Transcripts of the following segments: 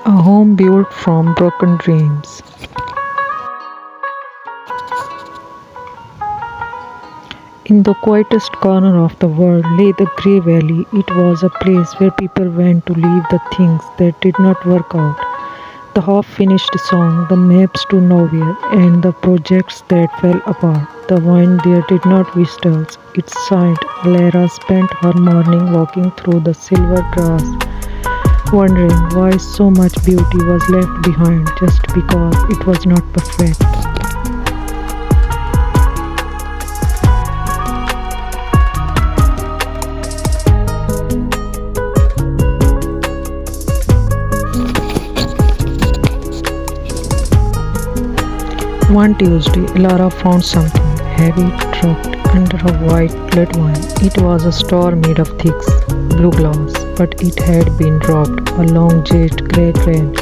A home built from broken dreams. In the quietest corner of the world lay the Grey Valley. It was a place where people went to leave the things that did not work out. The half finished song, the maps to nowhere, and the projects that fell apart. The wind there did not whistle, it sighed. Lara spent her morning walking through the silver grass, wondering why so much beauty was left behind just because it was not perfect. One Tuesday, Lara found something heavy tucked under a white clad wine. It was a star made of thick blue glass, but it had been dropped a long jet grey crane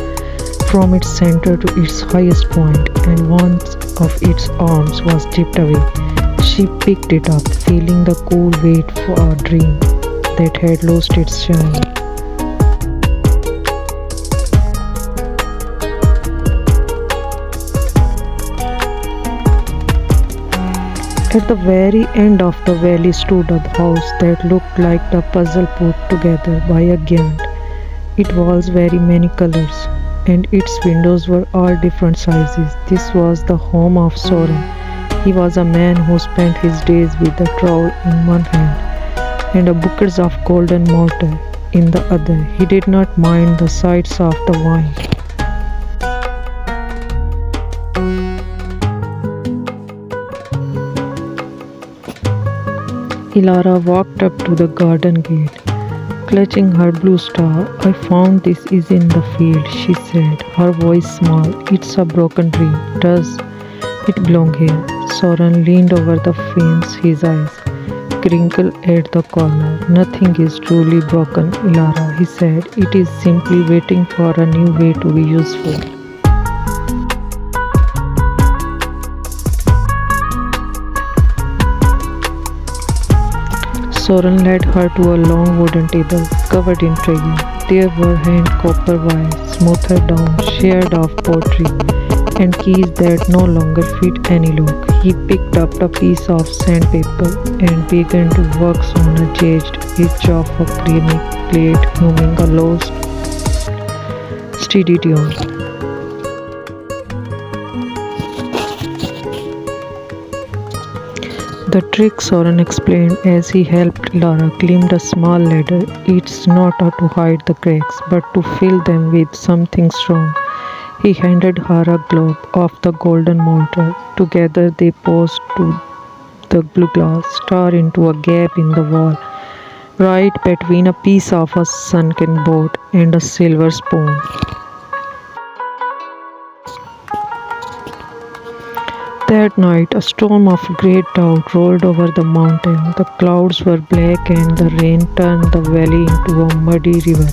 from its center to its highest point, and one of its arms was chipped away. She picked it up, feeling the cool weight for a dream that had lost its shine. At the very end of the valley stood a house that looked like a puzzle put together by a giant. It was very many colors, and its windows were all different sizes. This was the home of Soren. He was a man who spent his days with a trowel in one hand and a bucket of golden mortar in the other. He did not mind the sights of the wine. Ilara walked up to the garden gate, clutching her blue star. I found this is in the field, she said, her voice small. It's a broken dream. Does it belong here? Soren leaned over the fence, his eyes crinkled at the corner. Nothing is truly broken, Ilara, he said. It is simply waiting for a new way to be useful. Soren led her to a long wooden table covered in tragedy. There were hand copper wires, smoothed down, shared of pottery, and keys that no longer fit any lock. He picked up a piece of sandpaper and began to work on a jagged edge of a ceramic plate, humming a low, steady tune. The trick, Soren explained as he helped Lara climb a small ladder. It's not to hide the cracks, but to fill them with something strong. He handed her a globe of the golden mortar. Together they posed to the blue glass star into a gap in the wall, right between a piece of a sunken boat and a silver spoon. That night, a storm of great doubt rolled over the mountain. The clouds were black and the rain turned the valley into a muddy river.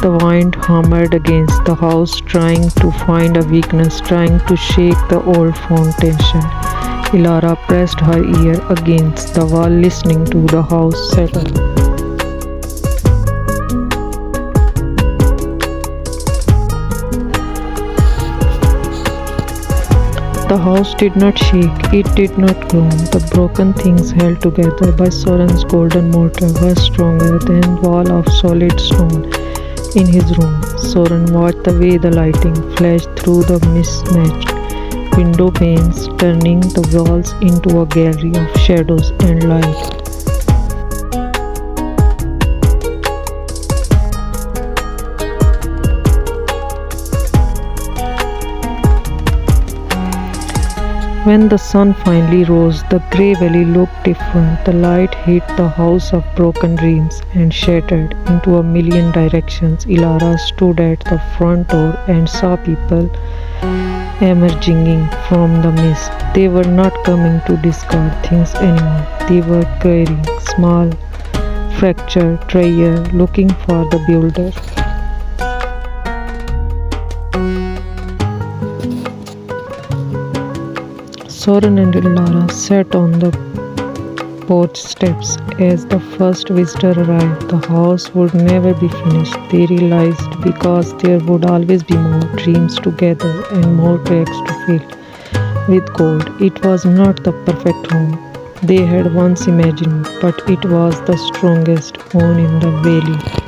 The wind hammered against the house, trying to find a weakness, trying to shake the old foundation. Ilara pressed her ear against the wall, listening to the house settle. The house did not shake, it did not groan. The broken things held together by Soren's golden mortar were stronger than wall of solid stone in his room. Soren watched the way the lighting flashed through the mismatched window panes, turning the walls into a gallery of shadows and light. When the sun finally rose, the grey valley looked different. The light hit the house of broken dreams and shattered into a million directions. Ilara stood at the front door and saw people emerging from the mist. They were not coming to discard things anymore. They were carrying small, fractured treasure, looking for the builder. Soren and Lara sat on the porch steps. As the first visitor arrived, the house would never be finished. They realized because there would always be more dreams to gather and more cracks to fill with gold. It was not the perfect home they had once imagined, but it was the strongest one in the valley.